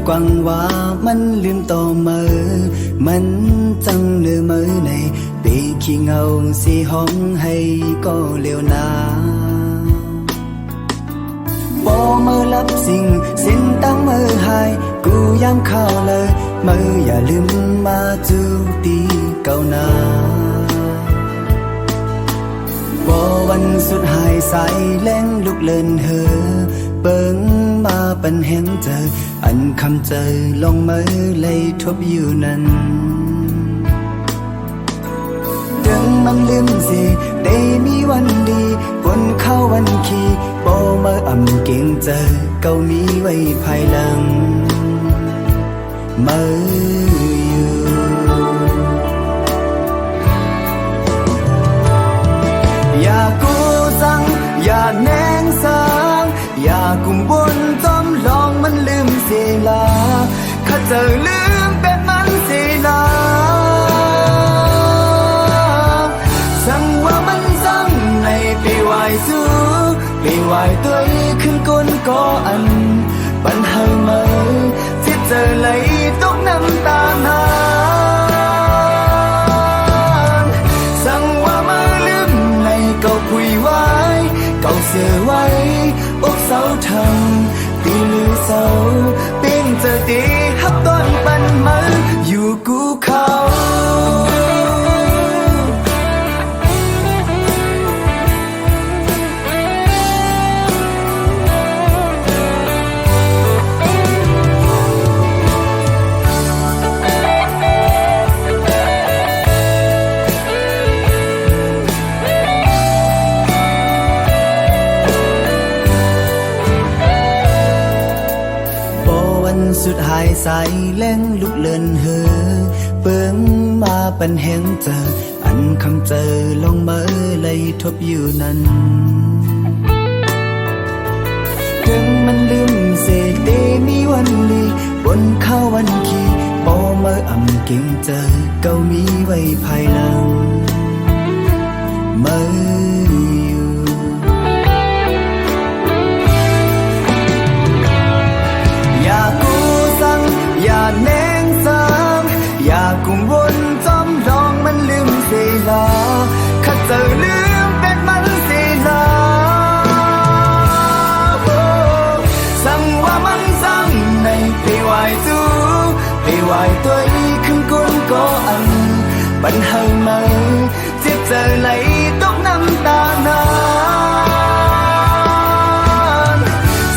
กวังว่ามันลืมต่อมือมันจังเนื้อมือในปีขี้เงาสีห้องให้ก็เลี้ยวนาบ่มือรับสิ่งสิ้นตั้งมือหายกูย้ำเข้าเลยมืออย่าลืมมาจูตีเก่านาบ่วันสุดหายใสแรงลุกเลินเฮอเบิ่งมาปันแห่งเจออันคำเจอลงมือเลยทบอยู่นั้นถึงมันลืมสิได้มีวันดีบนเข้าวันขี่บ่มาอ่ำเก่งเจอเก่ามีไว้ภายหลังมืออยู่อย่ากูสังอย่าแนงสังอย่ากุมบนจอมลองมันลืมเสียลาข้าเจอลืมแบบมันเสียลาสั่งว่ามันสั่งในปีไหวสู้ปีไหวตัวขึ้นก้นก็อันปัญหาเมื่อที่เจอเลยตกน้ำตาหาสั่งว่ามาลืมในเก่าคุยไว้เก่าเสือไว้อกเสาทำตีลือเสาเป็นเจอตีฮับต้นปันมาอยู่กูเขาสุดหายใสแรงลุกเลินเฮอเบิ่งมาปันแห่งเจออันคำเจอลงมือเลยทบอยู่นั้นถึงมันลืมเศษเดมีวันดีบนเข้าวันขี่บ่มาอ่ำเก่งเจอเก่ามีไว้ภายหลังมืออยู่อย่ากูอย่าแนงซ้ำอย่ากุมวนจอมลองมันลืมเสียลาข้าเจอลืมเป็นมันเสียลาสั่งว่ามันสั่งในปีไหวจูปีไหวตัวขึ้นก้นก็อันปัญหาเมื่อที่เจอไหลตกน้ำตาหนา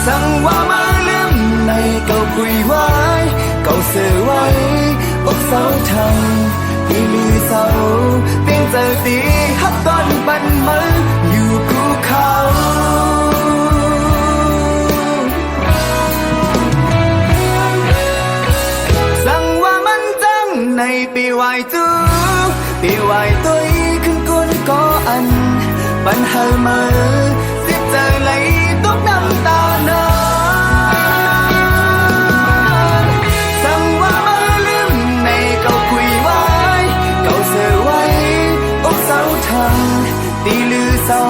สั่งว่ามาลืมในเก่าคุยไว้เก่าเสือไว้อกเสาทำตีลือเสาเพียงเจอตีฮับต้นปันมันอยู่กูเขาสั่งว่ามันจังในปีไหวจูปีไหวตัวขึ้นก้นก็อันปัญหาเมื่อสิเจอไหลตกน้ำตาหนาตีลือเสา